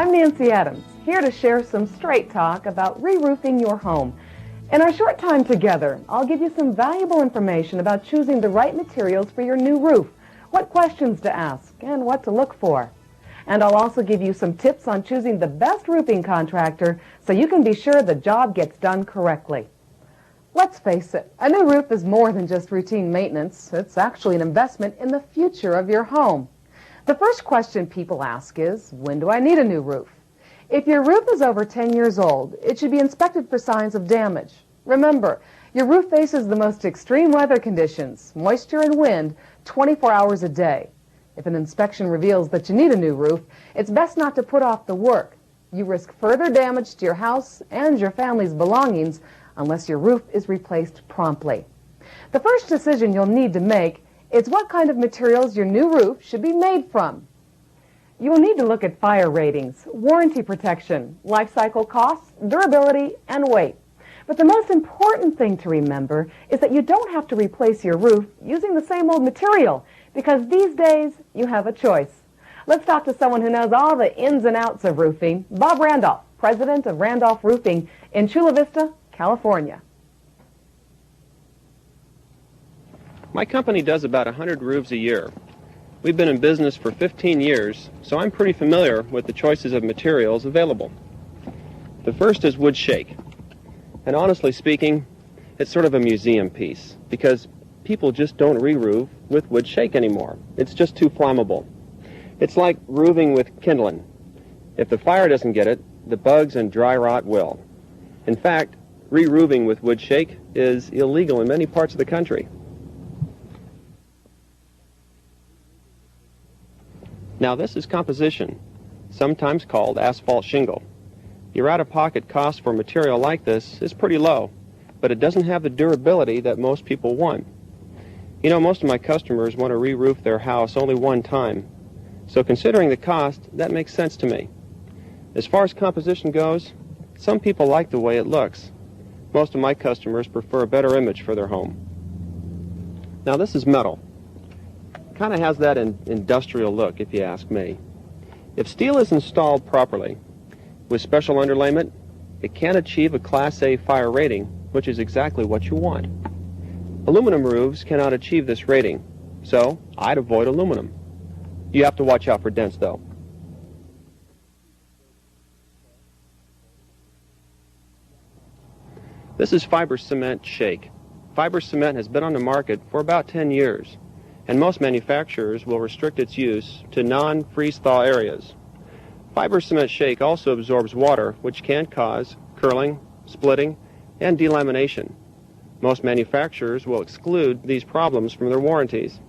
I'm Nancy Adams, here to share some straight talk about re-roofing your home. In our short time together, I'll give you some valuable information about choosing the right materials for your new roof, what questions to ask, and what to look for. And I'll also give you some tips on choosing the best roofing contractor so you can be sure the job gets done correctly. Let's face it, a new roof is more than just routine maintenance. It's actually an investment in the future of your home. The first question people ask is, when do I need a new roof? If your roof is over 10 years old, it should be inspected for signs of damage. Remember, your roof faces the most extreme weather conditions, moisture and wind, 24 hours a day. If an inspection reveals that you need a new roof, it's best not to put off the work. You risk further damage to your house and your family's belongings unless your roof is replaced promptly. The first decision you'll need to make is what kind of materials your new roof should be made from. You will need to look at fire ratings, warranty protection, life cycle costs, durability, and weight. But the most important thing to remember is that you don't have to replace your roof using the same old material, because these days you have a choice. Let's talk to someone who knows all the ins and outs of roofing, Bob Randolph, president of Randolph Roofing in Chula Vista, California. My company does about 100 roofs a year. We've been in business for 15 years, so I'm pretty familiar with the choices of materials available. The first is wood shake. And honestly speaking, it's sort of a museum piece because people just don't re-roof with wood shake anymore. It's just too flammable. It's like roofing with kindling. If the fire doesn't get it, the bugs and dry rot will. In fact, re-roofing with wood shake is illegal in many parts of the country. Now this is composition, sometimes called asphalt shingle. Your out-of-pocket cost for material like this is pretty low, but it doesn't have the durability that most people want. You know, most of my customers want to re-roof their house only one time, so considering the cost, that makes sense to me. As far as composition goes, some people like the way it looks. Most of my customers prefer a better image for their home. Now this is metal. Kind of has that industrial look, if you ask me. If steel is installed properly, with special underlayment, it can achieve a Class A fire rating, which is exactly what you want. Aluminum roofs cannot achieve this rating, so I'd avoid aluminum. You have to watch out for dents, though. This is fiber cement shake. Fiber cement has been on the market for about 10 years, and most manufacturers will restrict its use to non-freeze-thaw areas. Fiber cement shake also absorbs water, which can cause curling, splitting, and delamination. Most manufacturers will exclude these problems from their warranties.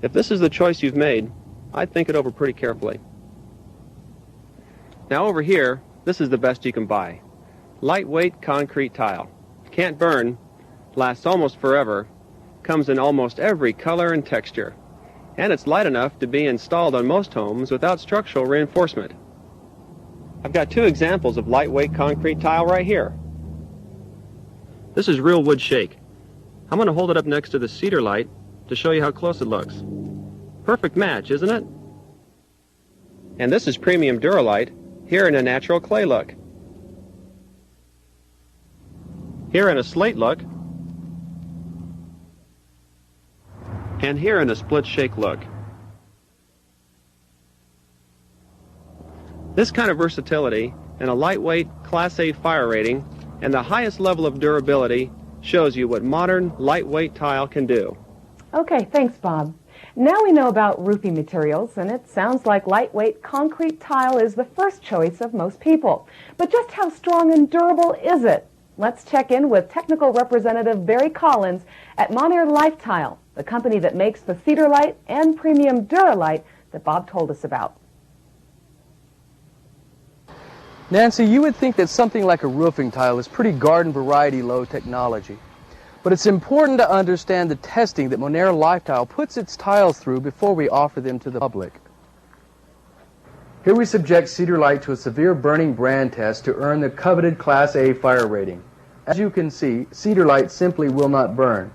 If this is the choice you've made, I'd think it over pretty carefully. Now over here, this is the best you can buy. Lightweight concrete tile. Can't burn, lasts almost forever, comes in almost every color and texture, and it's light enough to be installed on most homes without structural reinforcement. I've got two examples of lightweight concrete tile right here. This is real wood shake. I'm going to hold it up next to the cedar light to show you how close it looks. Perfect match, isn't it? And this is premium Duralite, here in a natural clay look. Here in a slate look, and here in a split shake look. This kind of versatility and a lightweight Class A fire rating and the highest level of durability shows you what modern lightweight tile can do. Okay, thanks, Bob. Now we know about roofing materials, and it sounds like lightweight concrete tile is the first choice of most people. But just how strong and durable is it? Let's check in with technical representative Barry Collins at Monair Life Tile, the company that makes the Cedarlite and premium Duralite that Bob told us about. Nancy, you would think that something like a roofing tile is pretty garden variety low technology. But it's important to understand the testing that Monair Life Tile puts its tiles through before we offer them to the public. Here we subject Cedarlite to a severe burning brand test to earn the coveted Class A fire rating. As you can see, Cedarlite simply will not burn.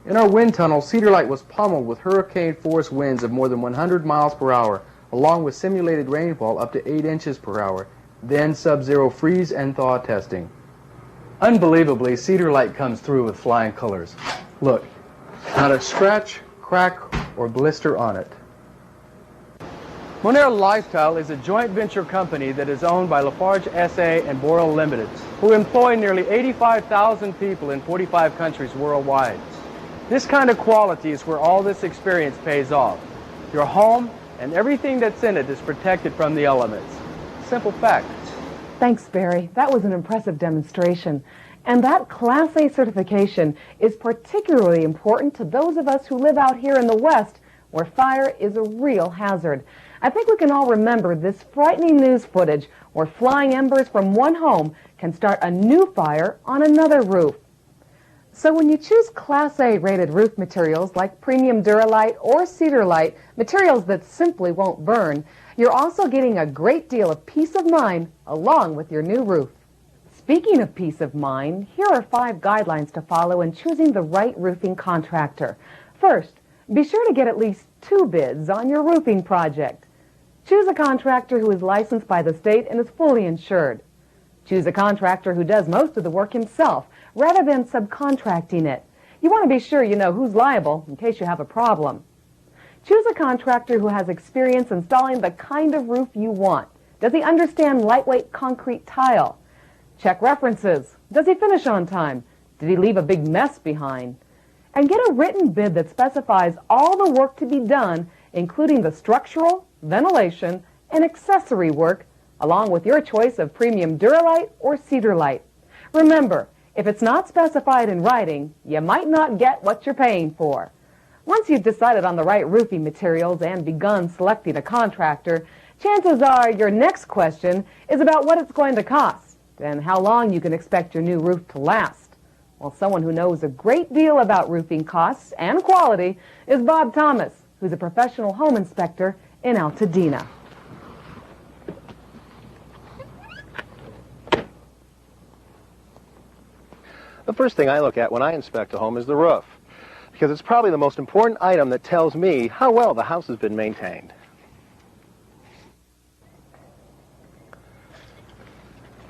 In our wind tunnel, Cedarlite was pummeled with hurricane-force winds of more than 100 miles per hour, along with simulated rainfall up to 8 inches per hour, then sub-zero freeze and thaw testing. Unbelievably, Cedar Light comes through with flying colors. Look, not a scratch, crack, or blister on it. Monair Lifetile is a joint venture company that is owned by Lafarge SA and Boral Limited, who employ nearly 85,000 people in 45 countries worldwide. This kind of quality is where all this experience pays off. Your home and everything that's in it is protected from the elements. Simple fact. Thanks, Barry. That was an impressive demonstration. And that Class A certification is particularly important to those of us who live out here in the West, where fire is a real hazard. I think we can all remember this frightening news footage where flying embers from one home can start a new fire on another roof. So when you choose Class A rated roof materials like premium Duralite or Cedar Light, materials that simply won't burn, you're also getting a great deal of peace of mind along with your new roof. Speaking of peace of mind, here are 5 guidelines to follow in choosing the right roofing contractor. First, be sure to get at least 2 bids on your roofing project. Choose a contractor who is licensed by the state and is fully insured. Choose a contractor who does most of the work himself rather than subcontracting it. You want to be sure you know who's liable in case you have a problem. Choose a contractor who has experience installing the kind of roof you want. Does he understand lightweight concrete tile? Check references. Does he finish on time? Did he leave a big mess behind? And get a written bid that specifies all the work to be done, including the structural, ventilation, and accessory work, along with your choice of premium Duralite or Cedar Light. Remember, if it's not specified in writing, you might not get what you're paying for. Once you've decided on the right roofing materials and begun selecting a contractor, chances are your next question is about what it's going to cost and how long you can expect your new roof to last. Well, someone who knows a great deal about roofing costs and quality is Bob Thomas, who's a professional home inspector in Altadena. The first thing I look at when I inspect a home is the roof, because it's probably the most important item that tells me how well the house has been maintained.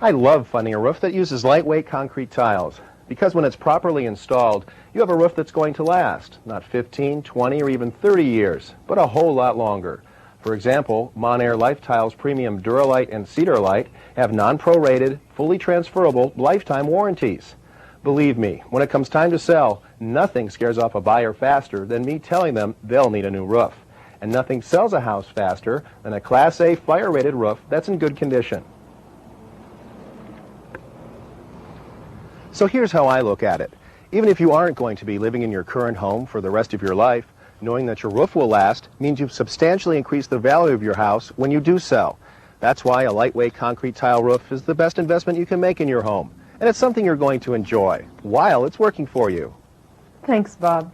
I love finding a roof that uses lightweight concrete tiles, because when it's properly installed, you have a roof that's going to last, not 15, 20, or even 30 years, but a whole lot longer. For example, Monair Lifetile's premium Duralite and Cedar Light have non-prorated, fully transferable lifetime warranties. Believe me, when it comes time to sell, nothing scares off a buyer faster than me telling them they'll need a new roof. And nothing sells a house faster than a Class A fire-rated roof that's in good condition. So here's how I look at it. Even if you aren't going to be living in your current home for the rest of your life, knowing that your roof will last means you've substantially increased the value of your house when you do sell. That's why a lightweight concrete tile roof is the best investment you can make in your home. And it's something you're going to enjoy while it's working for you. Thanks, Bob.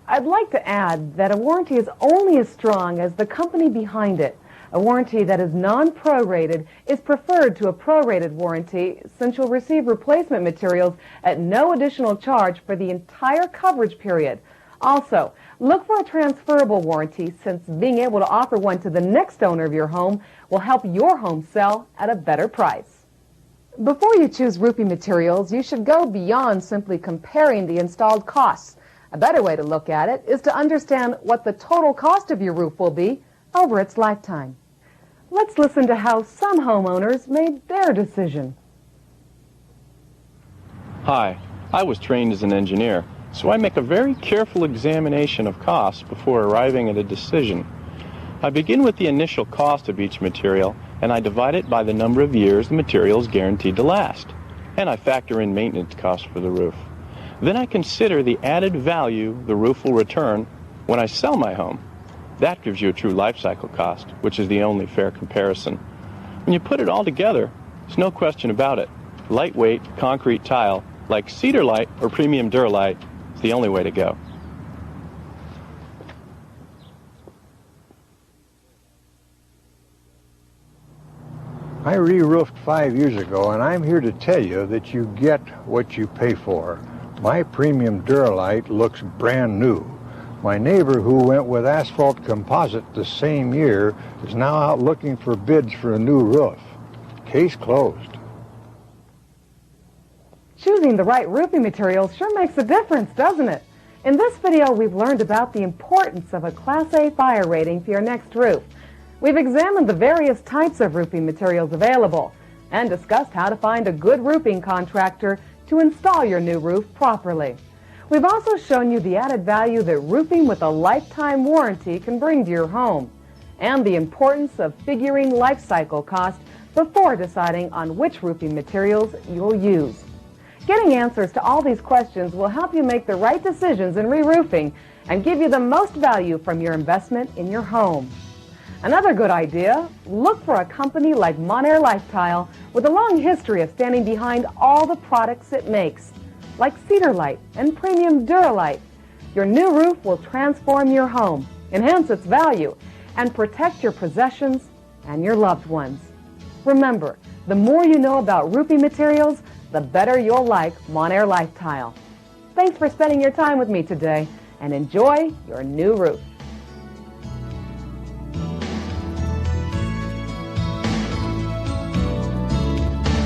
I'd like to add that a warranty is only as strong as the company behind it. A warranty that is non-prorated is preferred to a prorated warranty since you'll receive replacement materials at no additional charge for the entire coverage period. Also, look for a transferable warranty since being able to offer one to the next owner of your home will help your home sell at a better price. Before you choose roofing materials, you should go beyond simply comparing the installed costs. A better way to look at it is to understand what the total cost of your roof will be over its lifetime. Let's listen to how some homeowners made their decision. Hi, I was trained as an engineer, so I make a very careful examination of costs before arriving at a decision. I begin with the initial cost of each material, and I divide it by the number of years the material is guaranteed to last. And I factor in maintenance costs for the roof. Then I consider the added value the roof will return when I sell my home. That gives you a true life cycle cost, which is the only fair comparison. When you put it all together, there's no question about it. Lightweight concrete tile, like Cedar Light or premium Duralite, is the only way to go. I re-roofed 5 years ago, and I'm here to tell you that you get what you pay for. My premium Duralite looks brand new. My neighbor who went with asphalt composite the same year is now out looking for bids for a new roof. Case closed. Choosing the right roofing materials sure makes a difference, doesn't it? In this video, we've learned about the importance of a Class A fire rating for your next roof. We've examined the various types of roofing materials available and discussed how to find a good roofing contractor to install your new roof properly. We've also shown you the added value that roofing with a lifetime warranty can bring to your home, and the importance of figuring life cycle cost before deciding on which roofing materials you'll use. Getting answers to all these questions will help you make the right decisions in re-roofing and give you the most value from your investment in your home. Another good idea, look for a company like Monair Lifetile with a long history of standing behind all the products it makes, like Cedarlite and Premium Duralite. Your new roof will transform your home, enhance its value, and protect your possessions and your loved ones. Remember, the more you know about roofing materials, the better you'll like Monair Lifetile. Thanks for spending your time with me today, and enjoy your new roof.